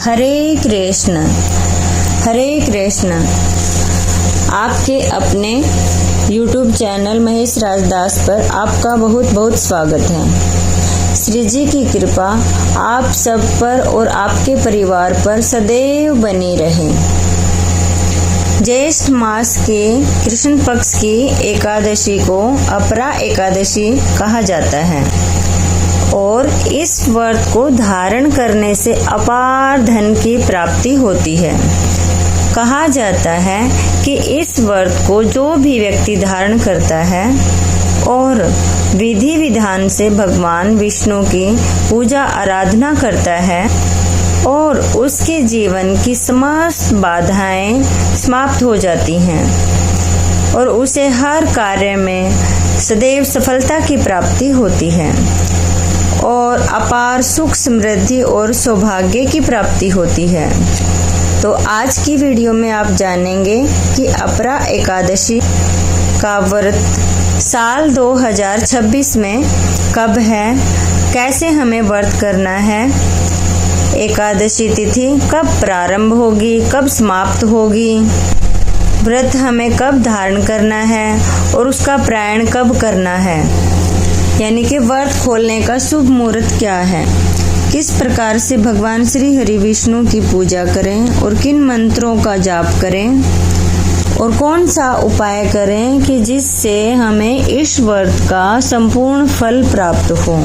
हरे कृष्ण। हरे कृष्ण। आपके अपने YouTube channel Mahesh राजदास पर आपका बहुत बहुत स्वागत है। श्री जी की कृपा आप सब पर और आपके परिवार पर सदैव बनी रहे। ज्येष्ठ मास के कृष्ण पक्ष की एकादशी को अपरा एकादशी कहा जाता है और इस व्रत को धारण करने से अपार धन की प्राप्ति होती है। कहा जाता है कि इस व्रत को जो भी व्यक्ति धारण करता है और विधि विधान से भगवान विष्णु की पूजा आराधना करता है और उसके जीवन की समस्त बाधाएं समाप्त हो जाती हैं और उसे हर कार्य में सदैव सफलता की प्राप्ति होती है और अपार सुख समृद्धि और सौभाग्य की प्राप्ति होती है। तो आज की वीडियो में आप जानेंगे कि अपरा एकादशी का व्रत साल 2026 में कब है, कैसे हमें व्रत करना है, एकादशी तिथि कब प्रारंभ होगी, कब समाप्त होगी, व्रत हमें कब धारण करना है और उसका प्रायण कब करना है, यानी कि व्रत खोलने का शुभ मुहूर्त क्या है, किस प्रकार से भगवान श्री हरि विष्णु की पूजा करें और किन मंत्रों का जाप करें और कौन सा उपाय करें कि जिससे हमें इस व्रत का संपूर्ण फल प्राप्त हो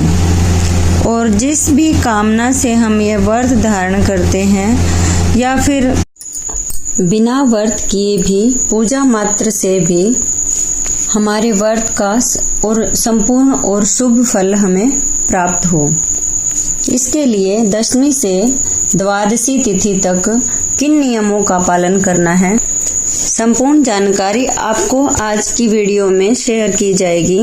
और जिस भी कामना से हम ये व्रत धारण करते हैं या फिर बिना व्रत किए भी पूजा मात्र से भी हमारे व्रत का और संपूर्ण और शुभ फल हमें प्राप्त हो। इसके लिए दशमी से द्वादशी तिथि तक किन नियमों का पालन करना है, संपूर्ण जानकारी आपको आज की वीडियो में शेयर की जाएगी।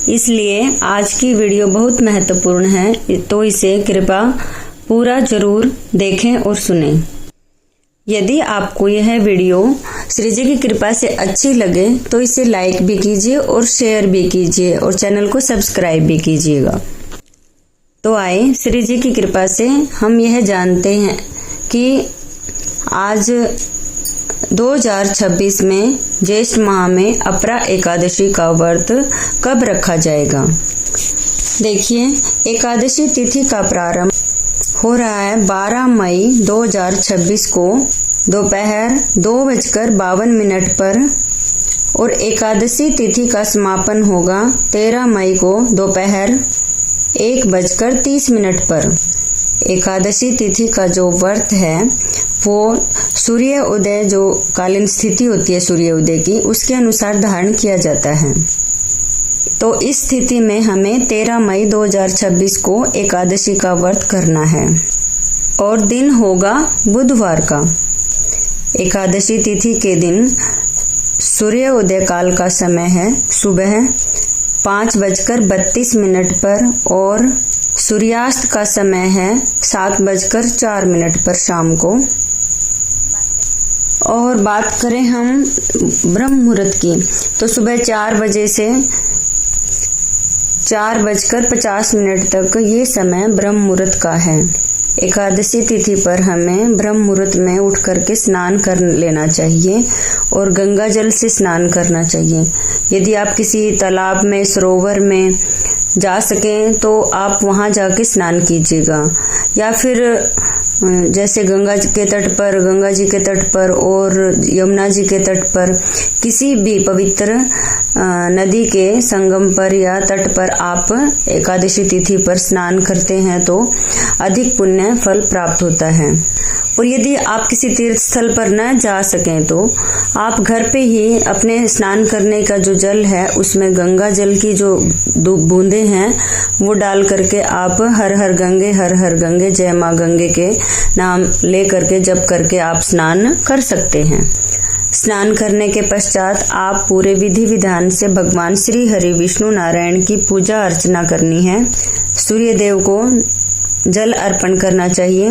इसलिए आज की वीडियो बहुत महत्वपूर्ण है, तो इसे कृपया पूरा जरूर देखें और सुनें। यदि आपको यह वीडियो श्री जी की कृपा से अच्छी लगे तो इसे लाइक भी कीजिए और शेयर भी कीजिए और चैनल को सब्सक्राइब भी कीजिएगा। तो आए श्री जी की कृपा से हम यह जानते हैं कि आज 2026 में ज्येष्ठ माह में अपरा एकादशी का व्रत कब रखा जाएगा। देखिए, एकादशी तिथि का प्रारंभ हो रहा है 12 मई 2026 को दोपहर 2:52 पर और एकादशी तिथि का समापन होगा 13 मई को दोपहर 1:30 पर। एकादशी तिथि का जो व्रत है वो सूर्य उदय, जो कालीन स्थिति होती है सूर्य उदय की, उसके अनुसार धारण किया जाता है। तो इस स्थिति में हमें 13 मई 2026 को एकादशी का व्रत करना है और दिन होगा बुधवार का। एकादशी तिथि के दिन सूर्य उदय काल का समय है सुबह 5:32 पर और सूर्यास्त का समय है 7:04 पर शाम को। और बात करें हम ब्रह्म मुहूर्त की, तो सुबह 4 बजे से 4:50 तक ये समय ब्रह्म मुहूर्त का है। एकादशी तिथि पर हमें ब्रह्म मुहूर्त में उठ करके स्नान कर लेना चाहिए और गंगा जल से स्नान करना चाहिए। यदि आप किसी तालाब में, सरोवर में जा सकें तो आप वहां जाके स्नान कीजिएगा, या फिर जैसे गंगा जी के तट पर और यमुना जी के तट पर किसी भी पवित्र नदी के संगम पर या तट पर आप एकादशी तिथि पर स्नान करते हैं तो अधिक पुण्य फल प्राप्त होता है। और यदि आप किसी तीर्थ स्थल पर न जा सकें तो आप घर पे ही अपने स्नान करने का जो जल है उसमें गंगा जल की जो बूंदें हैं वो डाल करके आप हर हर गंगे जय माँ गंगे के नाम ले करके जप करके आप स्नान कर सकते हैं। स्नान करने के पश्चात आप पूरे विधि विधान से भगवान श्री हरि विष्णु नारायण की पूजा अर्चना करनी है। सूर्य देव को जल अर्पण करना चाहिए।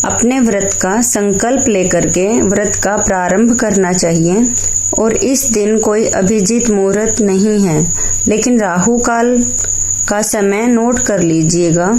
अपने व्रत का संकल्प लेकर के व्रत का प्रारंभ करना चाहिए और इस दिन कोई अभिजीत मुहूर्त नहीं है, लेकिन राहु काल का समय नोट कर लीजिएगा।